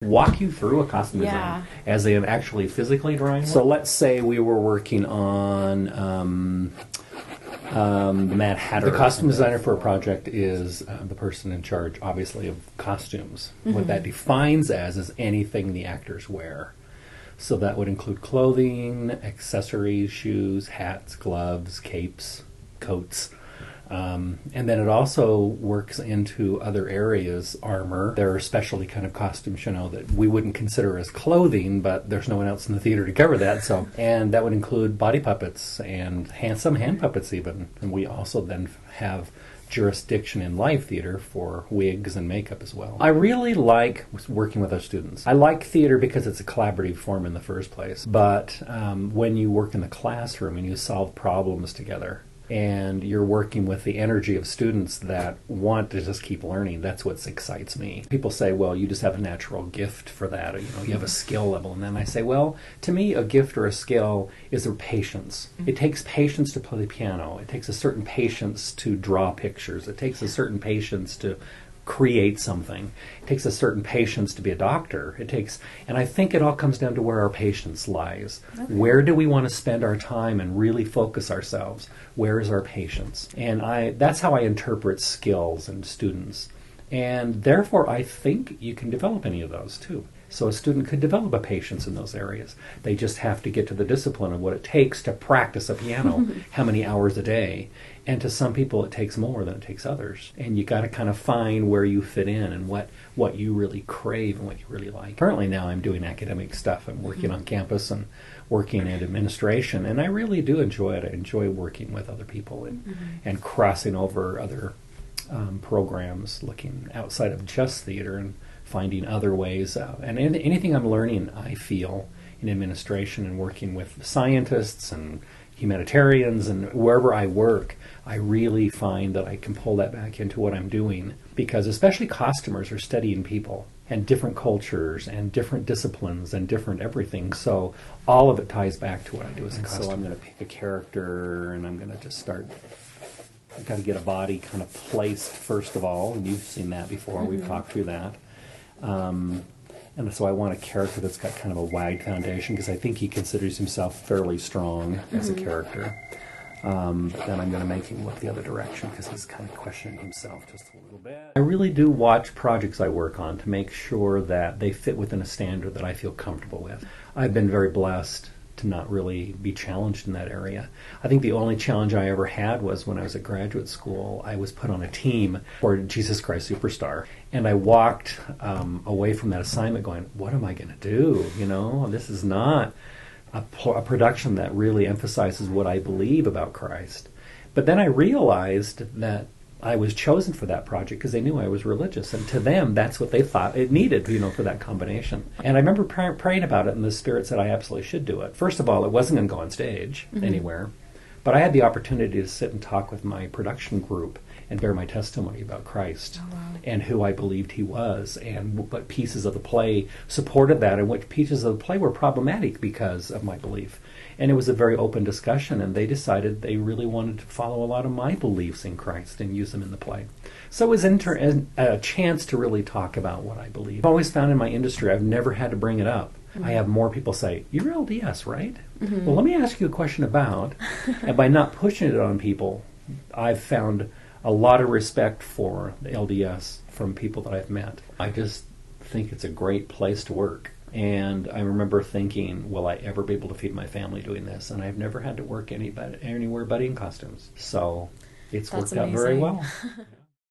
walk you through a costume design as they have actually physically drawing. So let's say we were working on the Mad Hatter. The costume designer for a project is the person in charge, obviously, of costumes. Mm-hmm. What that defines as is anything the actors wear. So that would include clothing, accessories, shoes, hats, gloves, capes, coats. And then it also works into other areas, armor. There are specialty kind of costumes, that we wouldn't consider as clothing, but there's no one else in the theater to cover that. So, and that would include body puppets and some hand puppets even. And we also then have jurisdiction in live theater for wigs and makeup as well. I really like working with our students. I like theater because it's a collaborative form in the first place. But when you work in the classroom and you solve problems together, and you're working with the energy of students that want to just keep learning, that's what excites me. People say, well, you just have a natural gift for that, or you have a skill level. And then I say, well, to me, a gift or a skill is a patience. Mm-hmm. It takes patience to play the piano. It takes a certain patience to draw pictures. It takes a certain patience to create something. It takes a certain patience to be a doctor. And I think it all comes down to where our patience lies. Okay. Where do we want to spend our time and really focus ourselves? Where is our patience? And that's how I interpret skills in students. And therefore, I think you can develop any of those too. So a student could develop a patience in those areas. They just have to get to the discipline of what it takes to practice a piano, how many hours a day. And to some people, it takes more than it takes others. And you got to kind of find where you fit in and what you really crave and what you really like. Currently now I'm doing academic stuff. I'm working on campus and working in administration. And I really do enjoy it. I enjoy working with other people and crossing over other programs, looking outside of just theater and finding other ways. And anything I'm learning, I feel, in administration and working with scientists and humanitarians and wherever I work, I really find that I can pull that back into what I'm doing, because especially costumers are studying people and different cultures and different disciplines and different everything. So all of it ties back to what I do as a costumer. So I'm going to pick a character and I'm going to just start. I've got to get a body kind of placed first of all, and you've seen that before. We've talked through that. And so I want a character that's got kind of a wide foundation, because I think he considers himself fairly strong as a character. Then I'm going to make him look the other direction, because he's kind of questioning himself just a little bit. I really do watch projects I work on to make sure that they fit within a standard that I feel comfortable with. I've been very blessed to not really be challenged in that area. I think the only challenge I ever had was when I was at graduate school. I was put on a team for Jesus Christ Superstar, and I walked away from that assignment going, what am I going to do? This is not a production that really emphasizes what I believe about Christ. But then I realized that I was chosen for that project because they knew I was religious, and to them, that's what they thought it needed, for that combination. And I remember praying about it, and the Spirit said I absolutely should do it. First of all, it wasn't going to go on stage anywhere, but I had the opportunity to sit and talk with my production group and bear my testimony about Christ and who I believed he was, and what pieces of the play supported that, and what pieces of the play were problematic because of my belief. And it was a very open discussion, and they decided they really wanted to follow a lot of my beliefs in Christ and use them in the play. So it was a chance to really talk about what I believe. I've always found in my industry, I've never had to bring it up. I have more people say, you're LDS, right? Well, let me ask you a question about, and by not pushing it on people, I've found a lot of respect for the LDS from people that I've met. I just think it's a great place to work. And I remember thinking, will I ever be able to feed my family doing this? And I've never had to work anywhere but in costumes. So it's worked out very well.